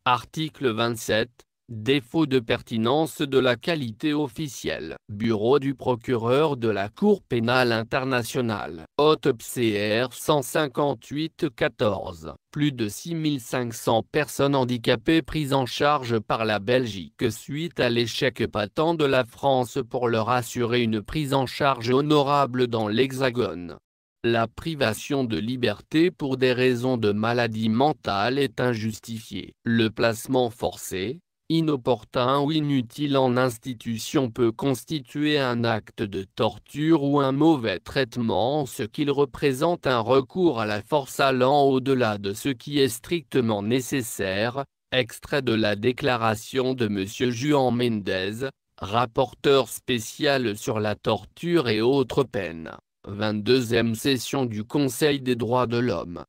Article 27. Défaut de pertinence de la qualité officielle. Bureau du procureur de la Cour pénale internationale. OTPCR 158-14. Plus de 6500 personnes handicapées prises en charge par la Belgique suite à l'échec patent de la France pour leur assurer une prise en charge honorable dans l'Hexagone. La privation de liberté pour des raisons de maladie mentale est injustifiée. Le placement forcé, inopportun ou inutile en institution peut constituer un acte de torture ou un mauvais traitement en ce qu'il représente un recours à la force allant au-delà de ce qui est strictement nécessaire. Extrait de la déclaration de M. Juan Mendez, rapporteur spécial sur la torture et autres peines. 22e session du Conseil des droits de l'homme.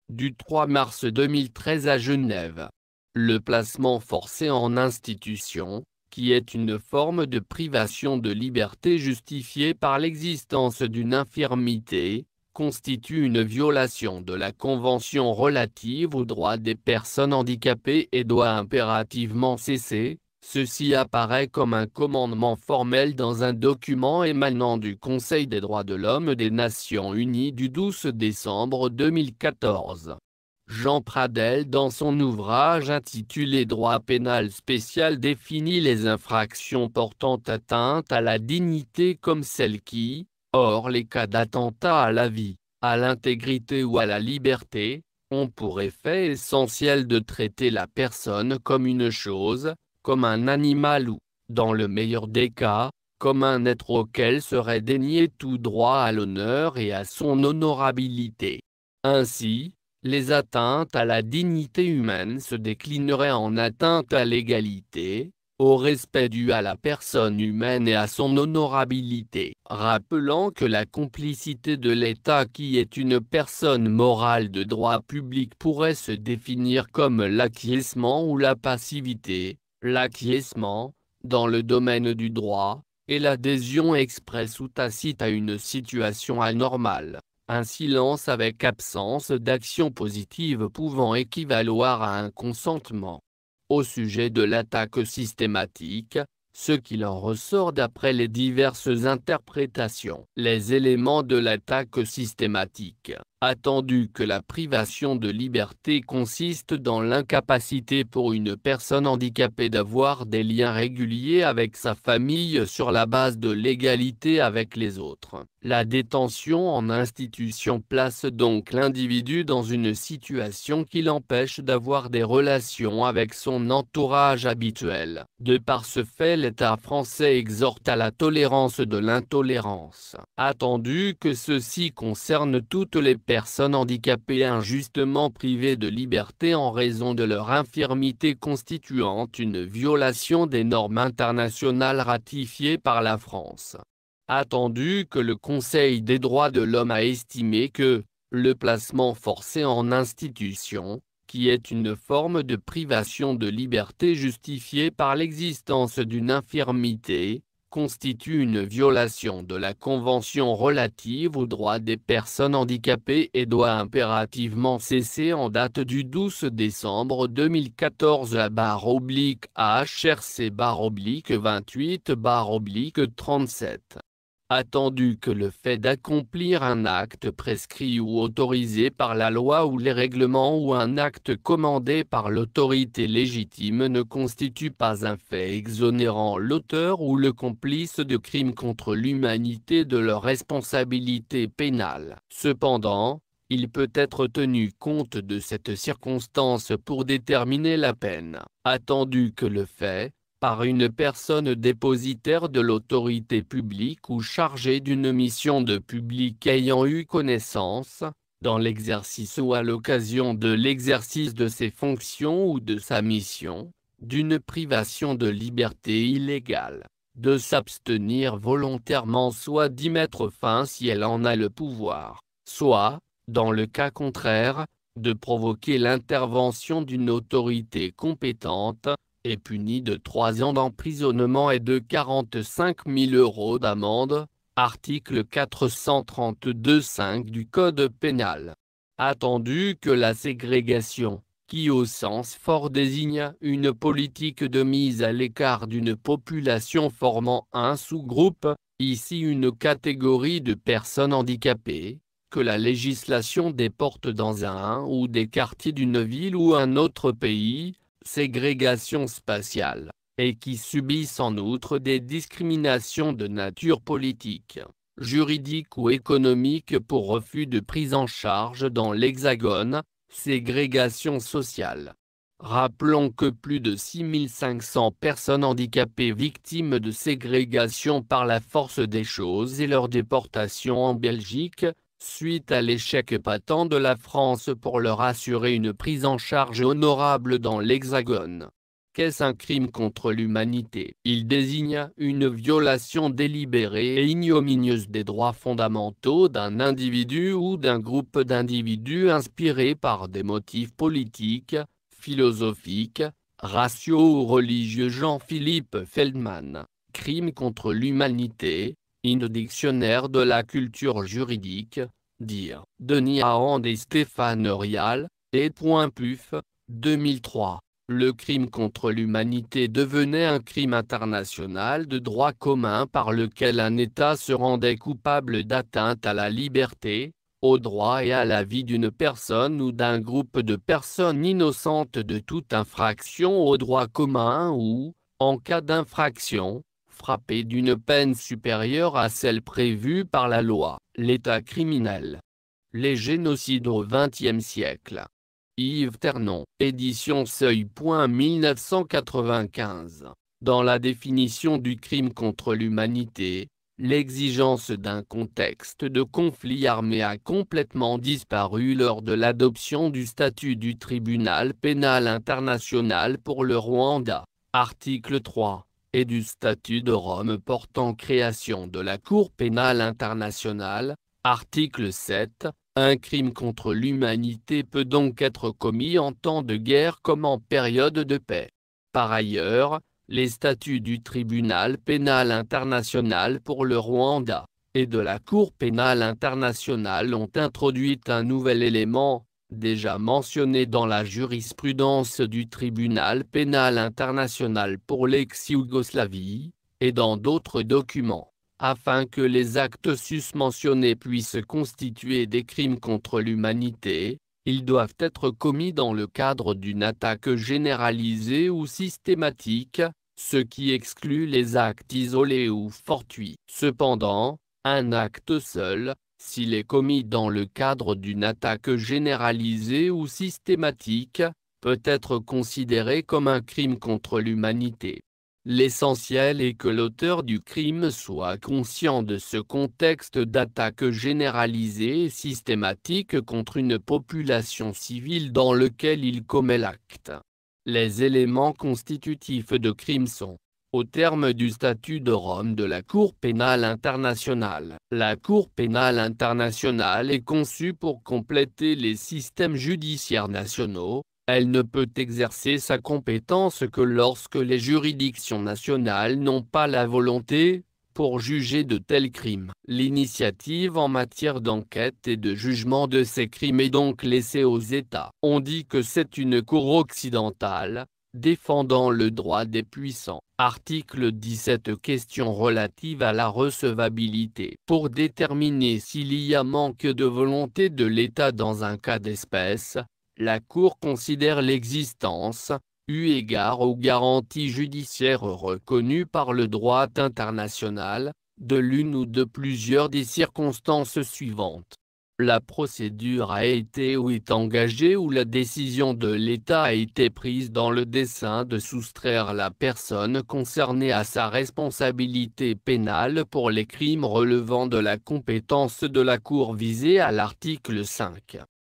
Du 3 mars 2013 à Genève. Le placement forcé en institution, qui est une forme de privation de liberté justifiée par l'existence d'une infirmité, constitue une violation de la Convention relative aux droits des personnes handicapées et doit impérativement cesser. Ceci apparaît comme un commandement formel dans un document émanant du Conseil des droits de l'homme des Nations Unies du 12 décembre 2014. Jean Pradel dans son ouvrage intitulé Droit pénal spécial définit les infractions portant atteinte à la dignité comme celles qui, hors les cas d'attentat à la vie, à l'intégrité ou à la liberté, ont pour effet essentiel de traiter la personne comme une chose, comme un animal ou, dans le meilleur des cas, comme un être auquel serait dénié tout droit à l'honneur et à son honorabilité. Ainsi, les atteintes à la dignité humaine se déclineraient en atteintes à l'égalité, au respect dû à la personne humaine et à son honorabilité. Rappelant que la complicité de l'État qui est une personne morale de droit public pourrait se définir comme l'acquiescement ou la passivité. L'acquiescement, dans le domaine du droit, est l'adhésion expresse ou tacite à une situation anormale, un silence avec absence d'action positive pouvant équivaloir à un consentement. Au sujet de l'attaque systématique, ce qu'il en ressort d'après les diverses interprétations. Les éléments de l'attaque systématique. Attendu que la privation de liberté consiste dans l'incapacité pour une personne handicapée d'avoir des liens réguliers avec sa famille sur la base de l'égalité avec les autres. La détention en institution place donc l'individu dans une situation qui l'empêche d'avoir des relations avec son entourage habituel. De par ce fait, l'État français exhorte à la tolérance de l'intolérance. Attendu que ceci concerne toutes les personnes handicapées injustement privées de liberté en raison de leur infirmité constituant une violation des normes internationales ratifiées par la France. Attendu que le Conseil des droits de l'homme a estimé que le placement forcé en institution, qui est une forme de privation de liberté justifiée par l'existence d'une infirmité, constitue une violation de la Convention relative aux droits des personnes handicapées et doit impérativement cesser en date du 12 décembre 2014 /HRC/28/37. Attendu que le fait d'accomplir un acte prescrit ou autorisé par la loi ou les règlements ou un acte commandé par l'autorité légitime ne constitue pas un fait exonérant l'auteur ou le complice de crimes contre l'humanité de leur responsabilité pénale. Cependant, il peut être tenu compte de cette circonstance pour déterminer la peine. Attendu que le fait, par une personne dépositaire de l'autorité publique ou chargée d'une mission de public ayant eu connaissance, dans l'exercice ou à l'occasion de l'exercice de ses fonctions ou de sa mission, d'une privation de liberté illégale, de s'abstenir volontairement soit d'y mettre fin si elle en a le pouvoir, soit, dans le cas contraire, de provoquer l'intervention d'une autorité compétente, est puni de 3 ans d'emprisonnement et de 45 000 € d'amende, article 432-5 du Code pénal. Attendu que la ségrégation, qui au sens fort désigne une politique de mise à l'écart d'une population formant un sous-groupe, ici une catégorie de personnes handicapées, que la législation déporte dans un ou des quartiers d'une ville ou un autre pays, ségrégation spatiale, et qui subissent en outre des discriminations de nature politique, juridique ou économique pour refus de prise en charge dans l'Hexagone, ségrégation sociale. Rappelons que plus de 6500 personnes handicapées victimes de ségrégation par la force des choses et leur déportation en Belgique, suite à l'échec patent de la France pour leur assurer une prise en charge honorable dans l'Hexagone. Qu'est-ce un crime contre l'humanité? Il désigne une violation délibérée et ignominieuse des droits fondamentaux d'un individu ou d'un groupe d'individus inspirés par des motifs politiques, philosophiques, raciaux ou religieux. Jean-Philippe Feldman, Crime contre l'humanité, in dictionnaire de la culture juridique, dire. Denis Ahand et Stéphane Rial, et.puf, 2003. Le crime contre l'humanité devenait un crime international de droit commun par lequel un État se rendait coupable d'atteinte à la liberté, au droit et à la vie d'une personne ou d'un groupe de personnes innocentes de toute infraction au droit commun ou, en cas d'infraction, frappé d'une peine supérieure à celle prévue par la loi. L'état criminel. Les génocides au XXe siècle. Yves Ternon, édition Seuil. 1995. Dans la définition du crime contre l'humanité, l'exigence d'un contexte de conflit armé a complètement disparu lors de l'adoption du statut du tribunal pénal international pour le Rwanda, article 3, et du statut de Rome portant création de la Cour pénale internationale, article 7. Un crime contre l'humanité peut donc être commis en temps de guerre comme en période de paix. Par ailleurs, les statuts du tribunal pénal international pour le Rwanda, et de la Cour pénale internationale ont introduit un nouvel élément, déjà mentionné dans la jurisprudence du tribunal pénal international pour l'ex-Yougoslavie, et dans d'autres documents. Afin que les actes susmentionnés puissent constituer des crimes contre l'humanité, ils doivent être commis dans le cadre d'une attaque généralisée ou systématique, ce qui exclut les actes isolés ou fortuits. Cependant, un acte seul, s'il est commis dans le cadre d'une attaque généralisée ou systématique, peut être considéré comme un crime contre l'humanité. L'essentiel est que l'auteur du crime soit conscient de ce contexte d'attaque généralisée et systématique contre une population civile dans lequel il commet l'acte. Les éléments constitutifs de crime sont, au terme du statut de Rome de la Cour pénale internationale. La Cour pénale internationale est conçue pour compléter les systèmes judiciaires nationaux. Elle ne peut exercer sa compétence que lorsque les juridictions nationales n'ont pas la volonté, pour juger de tels crimes. L'initiative en matière d'enquête et de jugement de ces crimes est donc laissée aux États. On dit que c'est une cour occidentale, défendant le droit des puissants. Article 17. Question relative à la recevabilité. Pour déterminer s'il y a manque de volonté de l'État dans un cas d'espèce, la Cour considère l'existence, eu égard aux garanties judiciaires reconnues par le droit international, de l'une ou de plusieurs des circonstances suivantes. La procédure a été ou est engagée ou la décision de l'État a été prise dans le dessein de soustraire la personne concernée à sa responsabilité pénale pour les crimes relevant de la compétence de la Cour visée à l'article 5.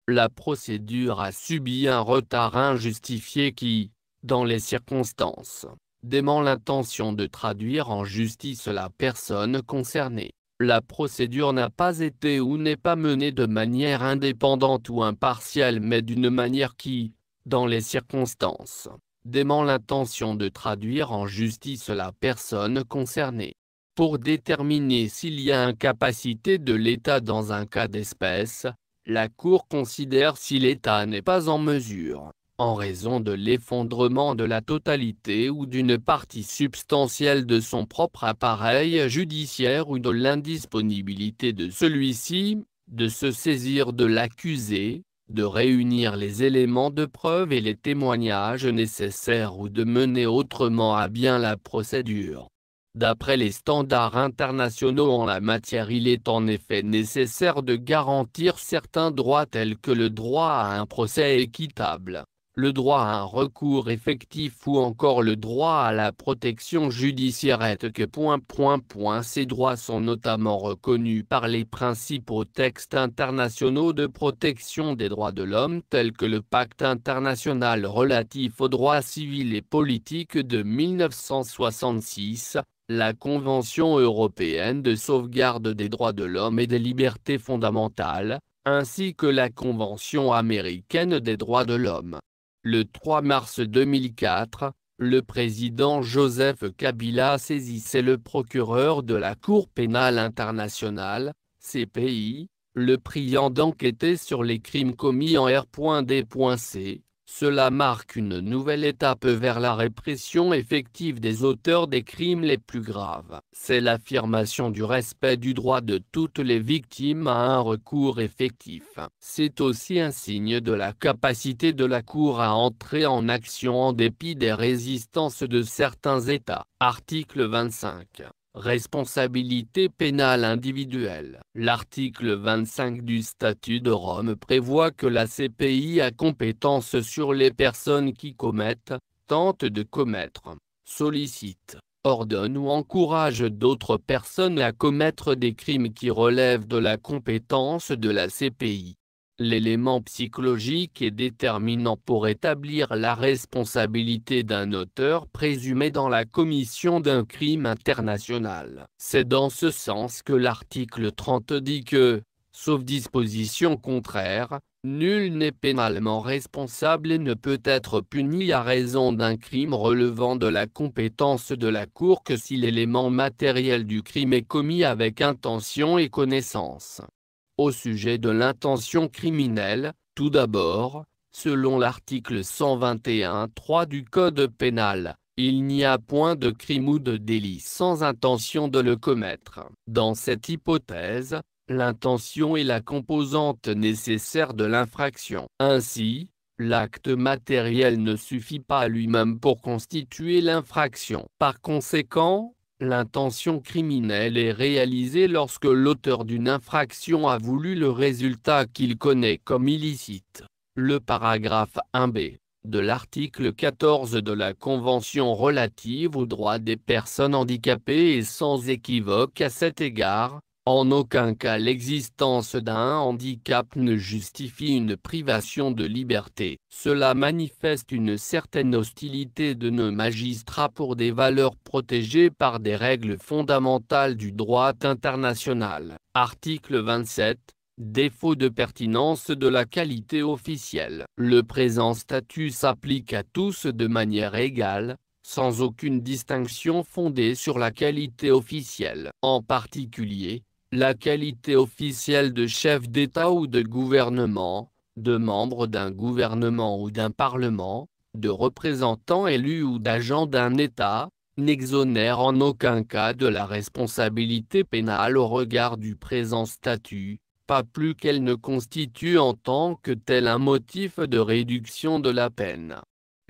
La procédure a subi un retard injustifié qui, dans les circonstances, dément l'intention de traduire en justice la personne concernée. La procédure n'a pas été ou n'est pas menée de manière indépendante ou impartiale mais d'une manière qui, dans les circonstances, dément l'intention de traduire en justice la personne concernée. Pour déterminer s'il y a incapacité de l'État dans un cas d'espèce, la Cour considère si l'État n'est pas en mesure, en raison de l'effondrement de la totalité ou d'une partie substantielle de son propre appareil judiciaire ou de l'indisponibilité de celui-ci, de se saisir de l'accusé, de réunir les éléments de preuve et les témoignages nécessaires ou de mener autrement à bien la procédure. D'après les standards internationaux en la matière, il est en effet nécessaire de garantir certains droits tels que le droit à un procès équitable, le droit à un recours effectif ou encore le droit à la protection judiciaire. Ces droits sont notamment reconnus par les principaux textes internationaux de protection des droits de l'homme tels que le Pacte international relatif aux droits civils et politiques de 1966, la Convention européenne de sauvegarde des droits de l'homme et des libertés fondamentales, ainsi que la Convention américaine des droits de l'homme. Le 3 mars 2004, le président Joseph Kabila saisissait le procureur de la Cour pénale internationale, CPI, le priant d'enquêter sur les crimes commis en R.D.C. Cela marque une nouvelle étape vers la répression effective des auteurs des crimes les plus graves. C'est l'affirmation du respect du droit de toutes les victimes à un recours effectif. C'est aussi un signe de la capacité de la Cour à entrer en action en dépit des résistances de certains États. Article 25. Responsabilité pénale individuelle. L'article 25 du Statut de Rome prévoit que la CPI a compétence sur les personnes qui commettent, tentent de commettre, sollicitent, ordonnent ou encouragent d'autres personnes à commettre des crimes qui relèvent de la compétence de la CPI. L'élément psychologique est déterminant pour établir la responsabilité d'un auteur présumé dans la commission d'un crime international. C'est dans ce sens que l'article 30 dit que, sauf disposition contraire, nul n'est pénalement responsable et ne peut être puni à raison d'un crime relevant de la compétence de la Cour que si l'élément matériel du crime est commis avec intention et connaissance. Au sujet de l'intention criminelle, tout d'abord, selon l'article 121.3 du Code pénal, il n'y a point de crime ou de délit sans intention de le commettre. Dans cette hypothèse, l'intention est la composante nécessaire de l'infraction. Ainsi, l'acte matériel ne suffit pas à lui-même pour constituer l'infraction. Par conséquent, l'intention criminelle est réalisée lorsque l'auteur d'une infraction a voulu le résultat qu'il connaît comme illicite. Le paragraphe 1b de l'article 14 de la Convention relative aux droits des personnes handicapées est sans équivoque à cet égard. En aucun cas l'existence d'un handicap ne justifie une privation de liberté. Cela manifeste une certaine hostilité de nos magistrats pour des valeurs protégées par des règles fondamentales du droit international. Article 27. Défaut de pertinence de la qualité officielle. Le présent statut s'applique à tous de manière égale, sans aucune distinction fondée sur la qualité officielle. En particulier, la qualité officielle de chef d'État ou de gouvernement, de membre d'un gouvernement ou d'un parlement, de représentant élu ou d'agent d'un État, n'exonère en aucun cas de la responsabilité pénale au regard du présent statut, pas plus qu'elle ne constitue en tant que tel un motif de réduction de la peine.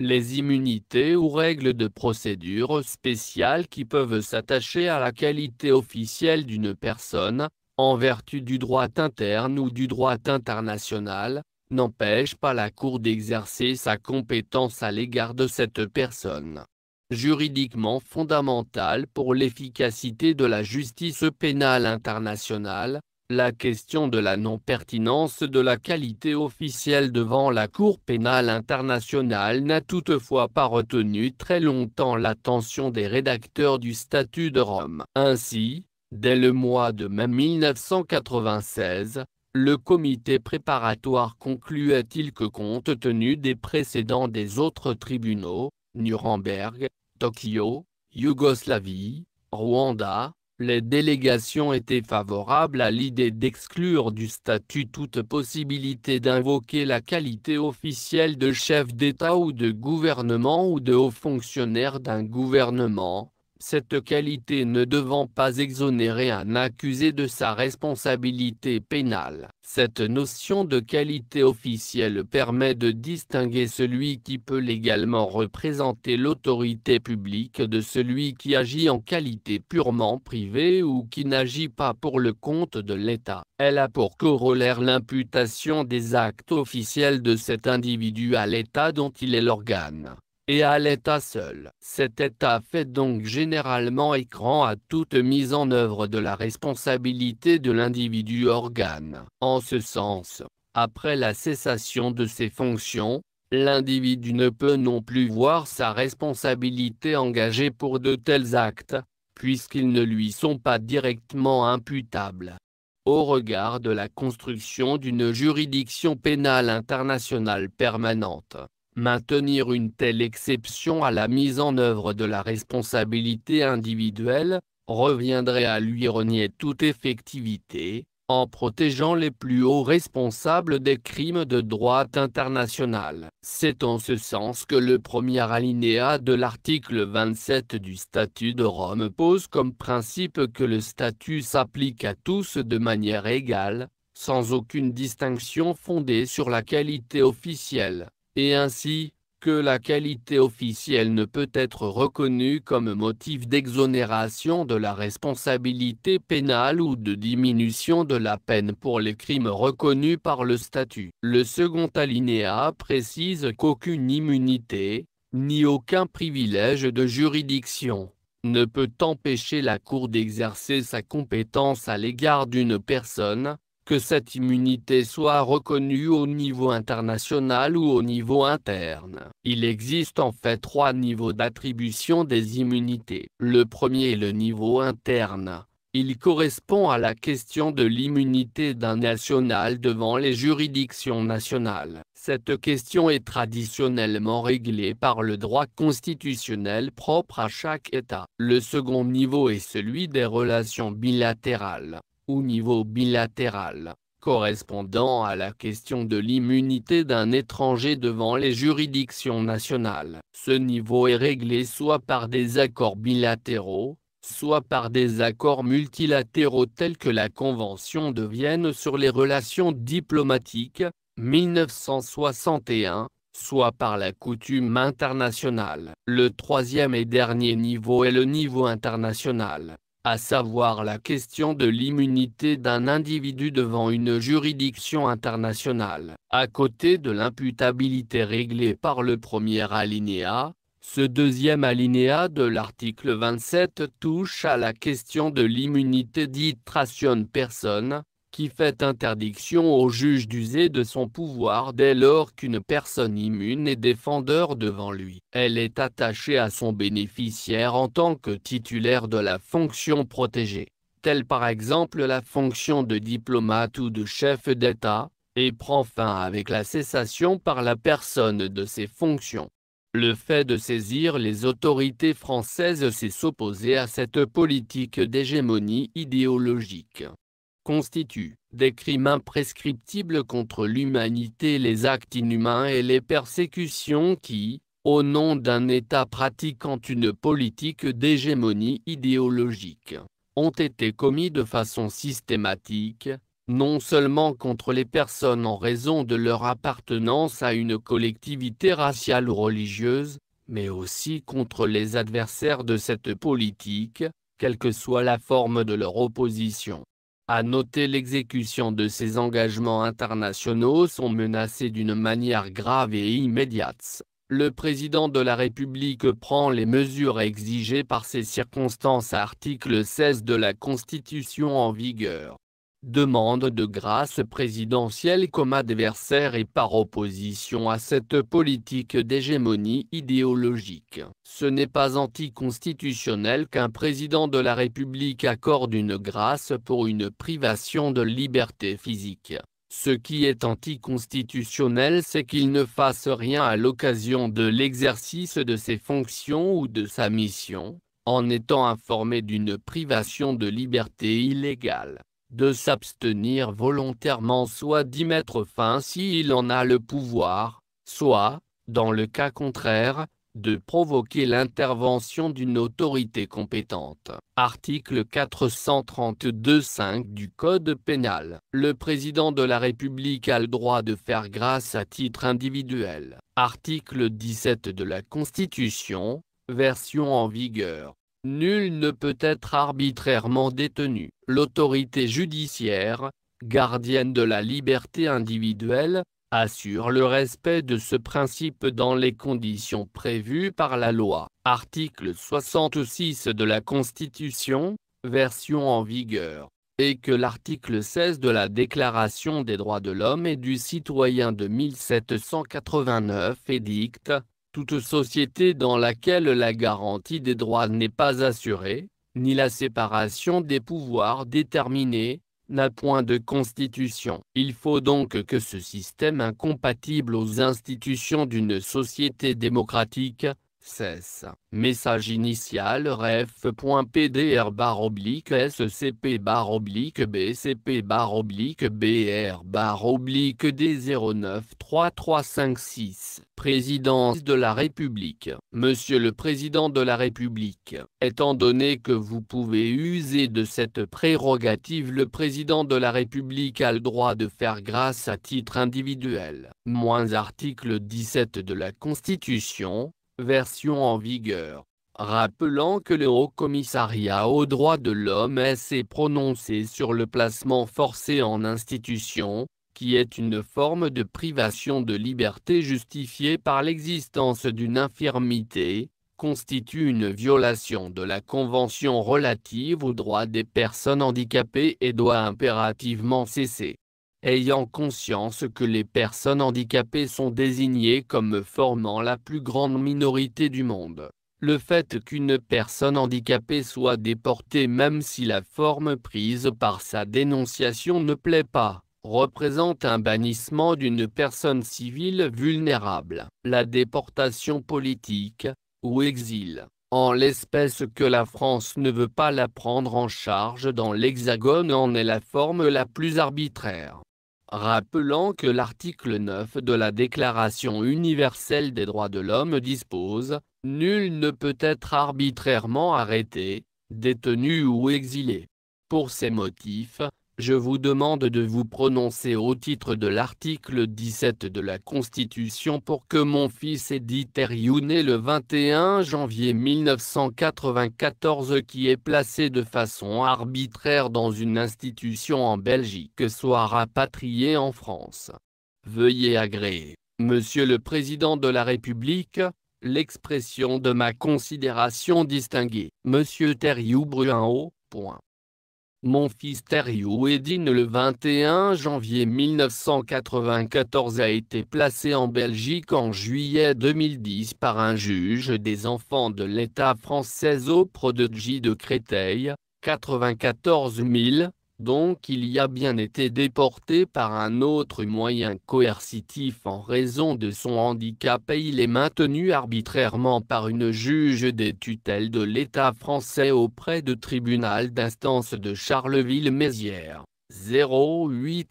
Les immunités ou règles de procédure spéciales qui peuvent s'attacher à la qualité officielle d'une personne, en vertu du droit interne ou du droit international, n'empêchent pas la Cour d'exercer sa compétence à l'égard de cette personne. Juridiquement fondamentale pour l'efficacité de la justice pénale internationale, la question de la non-pertinence de la qualité officielle devant la Cour pénale internationale n'a toutefois pas retenu très longtemps l'attention des rédacteurs du Statut de Rome. Ainsi, dès le mois de mai 1996, le comité préparatoire concluait-il que compte tenu des précédents des autres tribunaux, Nuremberg, Tokyo, Yougoslavie, Rwanda, Les délégations étaient favorables à l'idée d'exclure du statut toute possibilité d'invoquer la qualité officielle de chef d'État ou de gouvernement ou de haut fonctionnaire d'un gouvernement, cette qualité ne devant pas exonérer un accusé de sa responsabilité pénale. Cette notion de qualité officielle permet de distinguer celui qui peut légalement représenter l'autorité publique de celui qui agit en qualité purement privée ou qui n'agit pas pour le compte de l'État. Elle a pour corollaire l'imputation des actes officiels de cet individu à l'État dont il est l'organe, et à l'État seul. Cet État fait donc généralement écran à toute mise en œuvre de la responsabilité de l'individu organe. En ce sens, après la cessation de ses fonctions, l'individu ne peut non plus voir sa responsabilité engagée pour de tels actes, puisqu'ils ne lui sont pas directement imputables. Au regard de la construction d'une juridiction pénale internationale permanente, maintenir une telle exception à la mise en œuvre de la responsabilité individuelle reviendrait à lui renier toute effectivité, en protégeant les plus hauts responsables des crimes de droit international. C'est en ce sens que le premier alinéa de l'article 27 du statut de Rome pose comme principe que le statut s'applique à tous de manière égale, sans aucune distinction fondée sur la qualité officielle, et ainsi, que la qualité officielle ne peut être reconnue comme motif d'exonération de la responsabilité pénale ou de diminution de la peine pour les crimes reconnus par le statut. Le second alinéa précise qu'aucune immunité, ni aucun privilège de juridiction, ne peut empêcher la Cour d'exercer sa compétence à l'égard d'une personne, que cette immunité soit reconnue au niveau international ou au niveau interne. Il existe en fait trois niveaux d'attribution des immunités. Le premier est le niveau interne. Il correspond à la question de l'immunité d'un national devant les juridictions nationales. Cette question est traditionnellement réglée par le droit constitutionnel propre à chaque État. Le second niveau est celui des relations bilatérales, ou niveau bilatéral, correspondant à la question de l'immunité d'un étranger devant les juridictions nationales. Ce niveau est réglé soit par des accords bilatéraux, soit par des accords multilatéraux tels que la Convention de Vienne sur les relations diplomatiques, 1961, soit par la coutume internationale. Le troisième et dernier niveau est le niveau international, à savoir la question de l'immunité d'un individu devant une juridiction internationale. À côté de l'imputabilité réglée par le premier alinéa, ce deuxième alinéa de l'article 27 touche à la question de l'immunité dite ration personne, qui fait interdiction au juge d'user de son pouvoir dès lors qu'une personne immune est défendeur devant lui. Elle est attachée à son bénéficiaire en tant que titulaire de la fonction protégée, telle par exemple la fonction de diplomate ou de chef d'État, et prend fin avec la cessation par la personne de ses fonctions. Le fait de saisir les autorités françaises, c'est s'opposer à cette politique d'hégémonie idéologique. Constituent des crimes imprescriptibles contre l'humanité, les actes inhumains et les persécutions qui, au nom d'un État pratiquant une politique d'hégémonie idéologique, ont été commis de façon systématique, non seulement contre les personnes en raison de leur appartenance à une collectivité raciale ou religieuse, mais aussi contre les adversaires de cette politique, quelle que soit la forme de leur opposition. À noter, l'exécution de ces engagements internationaux sont menacés d'une manière grave et immédiate. Le président de la République prend les mesures exigées par ces circonstances. Article 16 de la Constitution en vigueur. Demande de grâce présidentielle comme adversaire et par opposition à cette politique d'hégémonie idéologique. Ce n'est pas anticonstitutionnel qu'un président de la République accorde une grâce pour une privation de liberté physique. Ce qui est anticonstitutionnel, c'est qu'il ne fasse rien à l'occasion de l'exercice de ses fonctions ou de sa mission, en étant informé d'une privation de liberté illégale, de s'abstenir volontairement soit d'y mettre fin s'il en a le pouvoir, soit, dans le cas contraire, de provoquer l'intervention d'une autorité compétente. Article 432-5 du Code pénal. Le président de la République a le droit de faire grâce à titre individuel. Article 17 de la Constitution, version en vigueur. Nul ne peut être arbitrairement détenu. L'autorité judiciaire, gardienne de la liberté individuelle, assure le respect de ce principe dans les conditions prévues par la loi. Article 66 de la Constitution, version en vigueur. Et que l'article 16 de la Déclaration des droits de l'homme et du citoyen de 1789 édicte: toute société dans laquelle la garantie des droits n'est pas assurée, ni la séparation des pouvoirs déterminée, n'a point de constitution. Il faut donc que ce système incompatible aux institutions d'une société démocratique cesse. Message initial ref.pdr-scp-br-br-d093356. Présidence de la République. Monsieur le Président de la République, étant donné que vous pouvez user de cette prérogative, le Président de la République a le droit de faire grâce à titre individuel. Article 17 de la Constitution, version en vigueur. Rappelant que le Haut-Commissariat aux droits de l'homme s'est prononcé sur le placement forcé en institution, qui est une forme de privation de liberté justifiée par l'existence d'une infirmité, constitue une violation de la Convention relative aux droits des personnes handicapées et doit impérativement cesser. Ayant conscience que les personnes handicapées sont désignées comme formant la plus grande minorité du monde, le fait qu'une personne handicapée soit déportée même si la forme prise par sa dénonciation ne plaît pas, représente un bannissement d'une personne civile vulnérable. La déportation politique, ou exil, en l'espèce que la France ne veut pas la prendre en charge dans l'Hexagone, en est la forme la plus arbitraire. Rappelant que l'article 9 de la Déclaration universelle des droits de l'homme dispose: « Nul ne peut être arbitrairement arrêté, détenu ou exilé. » Pour ces motifs, je vous demande de vous prononcer au titre de l'article 17 de la Constitution pour que mon fils Eddy Thériault, né le 21 janvier 1994, qui est placé de façon arbitraire dans une institution en Belgique, soit rapatrié en France. Veuillez agréer, Monsieur le Président de la République, l'expression de ma considération distinguée. Monsieur Thériault Bruinhaut, point. Mon fils Thériault Eddy, né le 21 janvier 1994, a été placé en Belgique en juillet 2010 par un juge des enfants de l'État français au Prodigy de Créteil, 94 000, donc il y a bien été déporté par un autre moyen coercitif en raison de son handicap, et il est maintenu arbitrairement par une juge des tutelles de l'État français auprès du tribunal d'instance de Charleville-Mézières. 08000.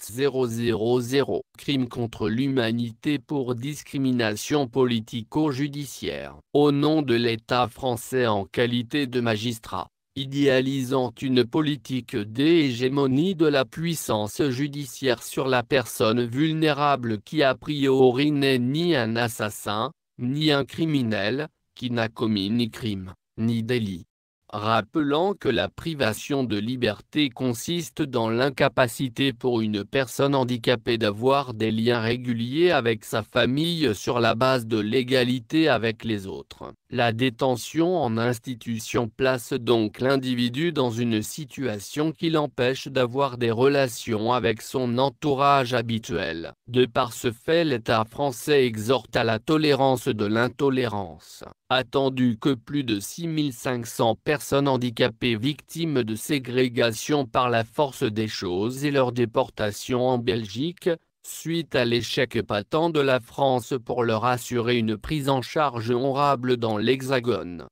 Crime contre l'humanité pour discrimination politico-judiciaire. Au nom de l'État français en qualité de magistrat, idéalisant une politique d'hégémonie de la puissance judiciaire sur la personne vulnérable qui a priori n'est ni un assassin, ni un criminel, qui n'a commis ni crime, ni délit. Rappelant que la privation de liberté consiste dans l'incapacité pour une personne handicapée d'avoir des liens réguliers avec sa famille sur la base de l'égalité avec les autres. La détention en institution place donc l'individu dans une situation qui l'empêche d'avoir des relations avec son entourage habituel. De par ce fait, l'État français exhorte à la tolérance de l'intolérance. Attendu que plus de 6500 personnes handicapées victimes de ségrégation par la force des choses et leur déportation en Belgique, suite à l'échec patent de la France pour leur assurer une prise en charge honorable dans l'Hexagone.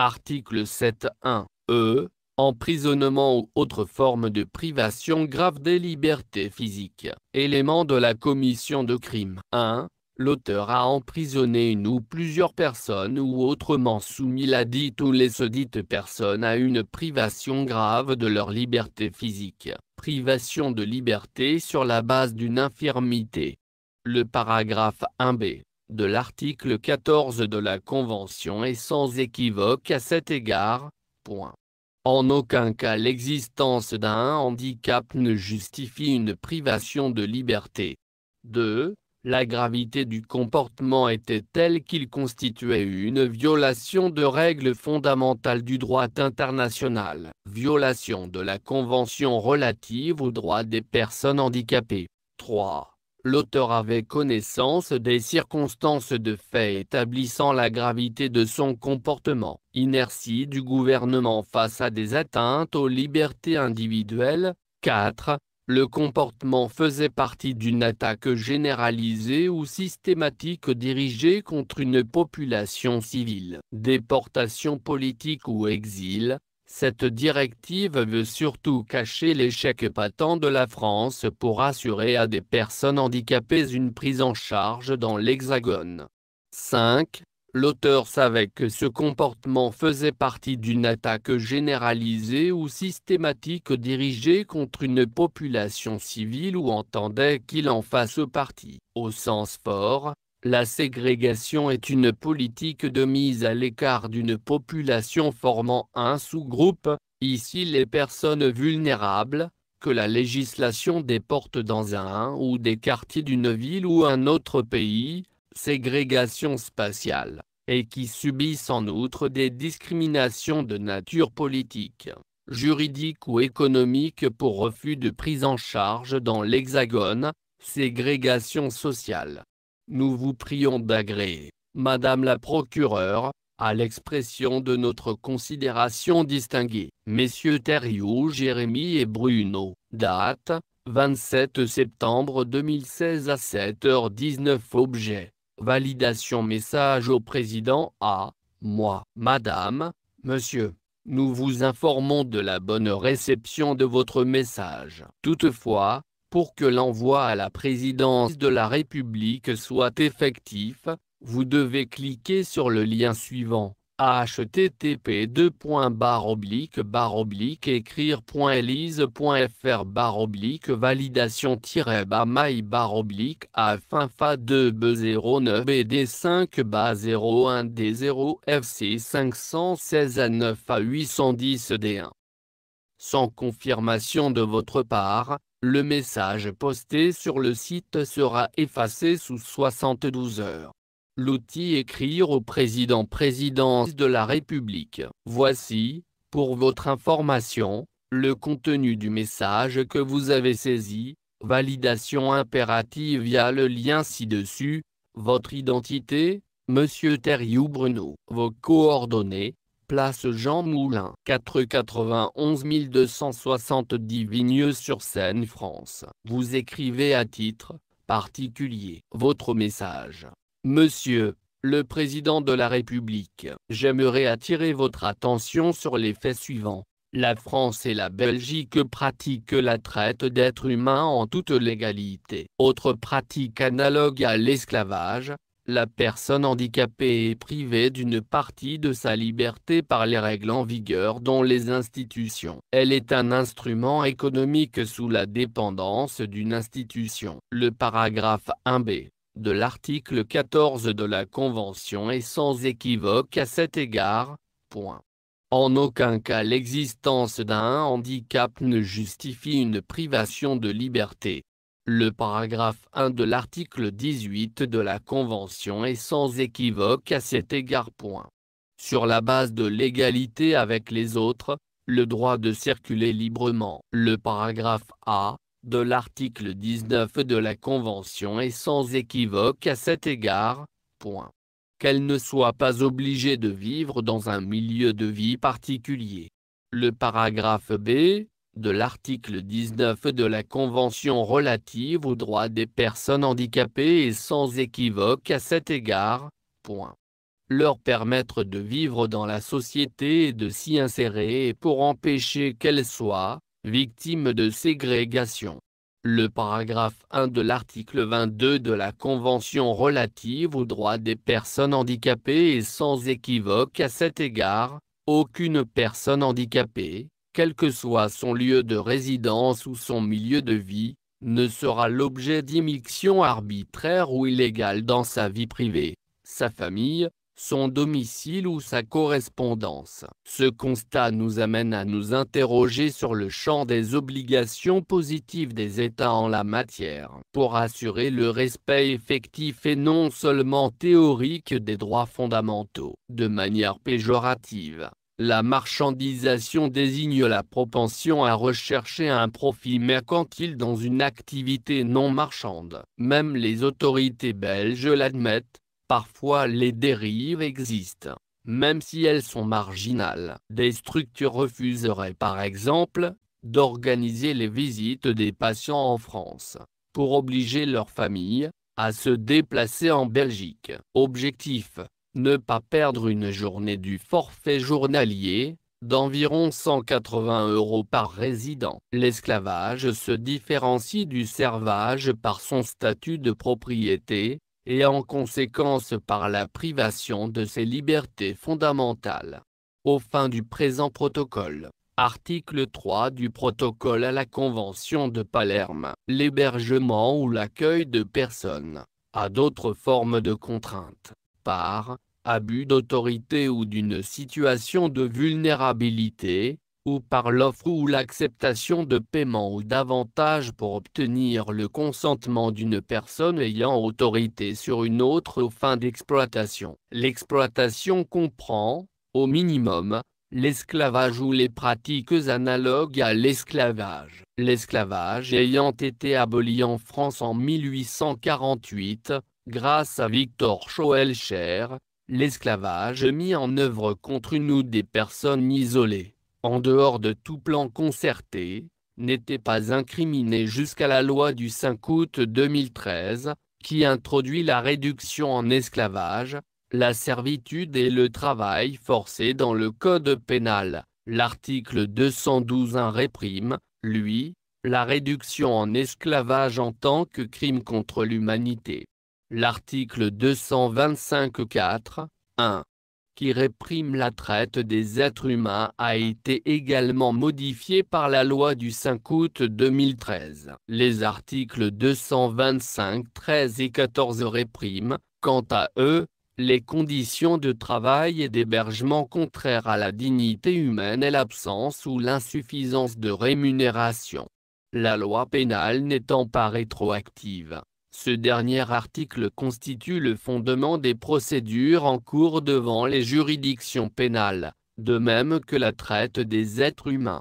Article 7.1. Emprisonnement ou autre forme de privation grave des libertés physiques. Élément de la commission de crime. 1. L'auteur a emprisonné une ou plusieurs personnes ou autrement soumis la dite ou les dites personnes à une privation grave de leur liberté physique. Privation de liberté sur la base d'une infirmité. Le paragraphe 1b de l'article 14 de la Convention est sans équivoque à cet égard. Point. En aucun cas l'existence d'un handicap ne justifie une privation de liberté. 2. La gravité du comportement était telle qu'il constituait une violation de règles fondamentales du droit international, violation de la Convention relative aux droits des personnes handicapées. 3. L'auteur avait connaissance des circonstances de fait établissant la gravité de son comportement. Inertie du gouvernement face à des atteintes aux libertés individuelles. 4. Le comportement faisait partie d'une attaque généralisée ou systématique dirigée contre une population civile. Déportation politique ou exil. Cette directive veut surtout cacher l'échec patent de la France pour assurer à des personnes handicapées une prise en charge dans l'Hexagone. 5. L'auteur savait que ce comportement faisait partie d'une attaque généralisée ou systématique dirigée contre une population civile ou entendait qu'il en fasse partie. Au sens fort, la ségrégation est une politique de mise à l'écart d'une population formant un sous-groupe, ici les personnes vulnérables, que la législation déporte dans un ou des quartiers d'une ville ou un autre pays, ségrégation spatiale, et qui subissent en outre des discriminations de nature politique, juridique ou économique pour refus de prise en charge dans l'Hexagone, ségrégation sociale. Nous vous prions d'agréer, Madame la procureure, à l'expression de notre considération distinguée. Messieurs Thériault, Jérémy et Bruno. Date, 27 septembre 2016 à 7h19. Objet, validation. Message au président A. Moi, Madame, Monsieur. Nous vous informons de la bonne réception de votre message. Toutefois, pour que l'envoi à la présidence de la République soit effectif, vous devez cliquer sur le lien suivant, http://barre-bas-mail-50-2-09-D5-0-1-D0FC516-9A810-D1. Sans confirmation de votre part, le message posté sur le site sera effacé sous 72 heures. L'outil Écrire au président-présidence de la République. Voici, pour votre information, le contenu du message que vous avez saisi. Validation impérative via le lien ci-dessus. Votre identité, Monsieur Thériault Bruno. Vos coordonnées. Place Jean Moulin, 491 270 Vigneux-sur-Seine, France. Vous écrivez à titre particulier votre message. Monsieur le Président de la République, j'aimerais attirer votre attention sur les faits suivants. La France et la Belgique pratiquent la traite d'êtres humains en toute légalité. Autre pratique analogue à l'esclavage. La personne handicapée est privée d'une partie de sa liberté par les règles en vigueur dans les institutions. Elle est un instrument économique sous la dépendance d'une institution. Le paragraphe 1b de l'article 14 de la Convention est sans équivoque à cet égard. Point. En aucun cas l'existence d'un handicap ne justifie une privation de liberté. Le paragraphe 1 de l'article 18 de la Convention est sans équivoque à cet égard. Point. Sur la base de l'égalité avec les autres, le droit de circuler librement. Le paragraphe A de l'article 19 de la Convention est sans équivoque à cet égard. Point. Qu'elle ne soit pas obligée de vivre dans un milieu de vie particulier. Le paragraphe B de l'article 19 de la Convention relative aux droits des personnes handicapées est sans équivoque à cet égard. Point. leur permettre de vivre dans la société et de s'y insérer et pour empêcher qu'elles soient victimes de ségrégation. Le paragraphe 1 de l'article 22 de la Convention relative aux droits des personnes handicapées est sans équivoque à cet égard: aucune personne handicapée, quel que soit son lieu de résidence ou son milieu de vie, ne sera l'objet d'immixtion arbitraire ou illégale dans sa vie privée, sa famille, son domicile ou sa correspondance. Ce constat nous amène à nous interroger sur le champ des obligations positives des États en la matière. Pour assurer le respect effectif et non seulement théorique des droits fondamentaux, de manière péjorative, la marchandisation désigne la propension à rechercher un profit mercantile dans une activité non marchande. Même les autorités belges l'admettent. Parfois les dérives existent, même si elles sont marginales. Des structures refuseraient par exemple d'organiser les visites des patients en France, pour obliger leurs familles à se déplacer en Belgique. Objectif: ne pas perdre une journée du forfait journalier, d'environ 180 € par résident. L'esclavage se différencie du servage par son statut de propriété, et en conséquence par la privation de ses libertés fondamentales. Aux fins du présent protocole, article 3 du protocole à la Convention de Palerme, l'hébergement ou l'accueil de personnes à d'autres formes de contrainte, par abus d'autorité ou d'une situation de vulnérabilité, ou par l'offre ou l'acceptation de paiement ou d'avantages pour obtenir le consentement d'une personne ayant autorité sur une autre aux fins d'exploitation. L'exploitation comprend, au minimum, l'esclavage ou les pratiques analogues à l'esclavage. L'esclavage ayant été aboli en France en 1848, grâce à Victor Schœlcher, l'esclavage mis en œuvre contre une ou des personnes isolées, en dehors de tout plan concerté, n'était pas incriminé jusqu'à la loi du 5 août 2013, qui introduit la réduction en esclavage, la servitude et le travail forcé dans le code pénal. L'article 212-1 réprime, lui, la réduction en esclavage en tant que crime contre l'humanité. L'article 225-4, 1, qui réprime la traite des êtres humains, a été également modifié par la loi du 5 août 2013. Les articles 225, 13 et 14 répriment, quant à eux, les conditions de travail et d'hébergement contraires à la dignité humaine et l'absence ou l'insuffisance de rémunération. La loi pénale n'étant pas rétroactive, ce dernier article constitue le fondement des procédures en cours devant les juridictions pénales, de même que la traite des êtres humains.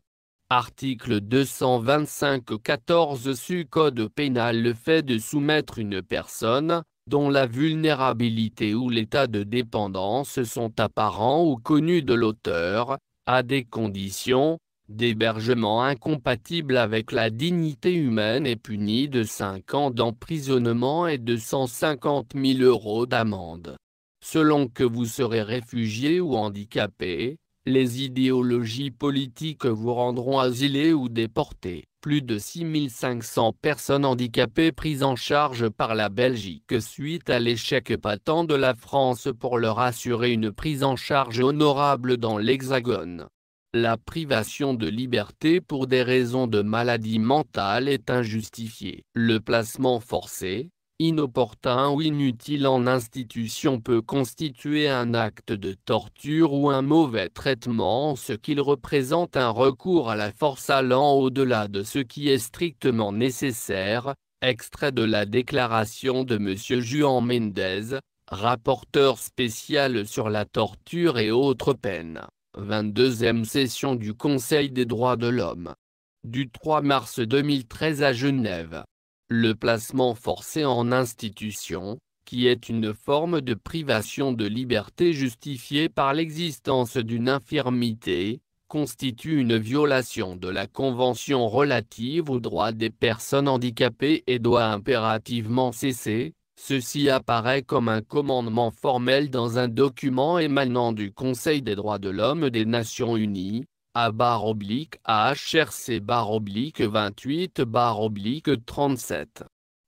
Article 225-14 du Code pénal: le fait de soumettre une personne, dont la vulnérabilité ou l'état de dépendance sont apparents ou connus de l'auteur, à des conditions d'hébergement incompatibles avec la dignité humaine est puni de 5 ans d'emprisonnement et de 150 000 € d'amende. Selon que vous serez réfugié ou handicapé, les idéologies politiques vous rendront asilé ou déporté. Plus de 6 500 personnes handicapées prises en charge par la Belgique suite à l'échec patent de la France pour leur assurer une prise en charge honorable dans l'Hexagone. La privation de liberté pour des raisons de maladie mentale est injustifiée. Le placement forcé, inopportun ou inutile en institution peut constituer un acte de torture ou un mauvais traitement, ce qu'il représente un recours à la force allant au-delà de ce qui est strictement nécessaire. Extrait de la déclaration de M. Juan Mendez, rapporteur spécial sur la torture et autres peines. 22e session du Conseil des droits de l'homme. Du 3 mars 2013 à Genève. Le placement forcé en institution, qui est une forme de privation de liberté justifiée par l'existence d'une infirmité, constitue une violation de la Convention relative aux droits des personnes handicapées et doit impérativement cesser, Ceci apparaît comme un commandement formel dans un document émanant du Conseil des droits de l'homme des Nations Unies, A/HRC/28/37.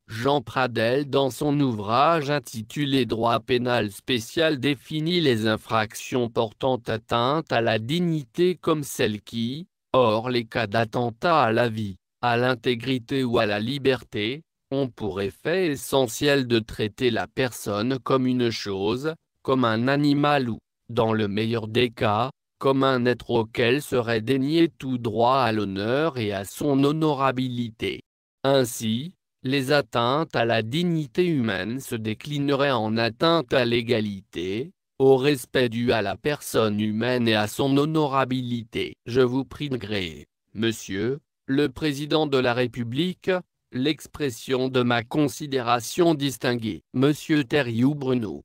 Jean Pradel dans son ouvrage intitulé Droit pénal spécial définit les infractions portant atteinte à la dignité comme celles qui, hors les cas d'attentat à la vie, à l'intégrité ou à la liberté, ont pour effet essentiel de traiter la personne comme une chose, comme un animal ou, dans le meilleur des cas, comme un être auquel serait dénié tout droit à l'honneur et à son honorabilité. Ainsi, les atteintes à la dignité humaine se déclineraient en atteintes à l'égalité, au respect dû à la personne humaine et à son honorabilité. Je vous prie de gré, Monsieur le Président de la République, l'expression de ma considération distinguée. Monsieur Thériault Bruno.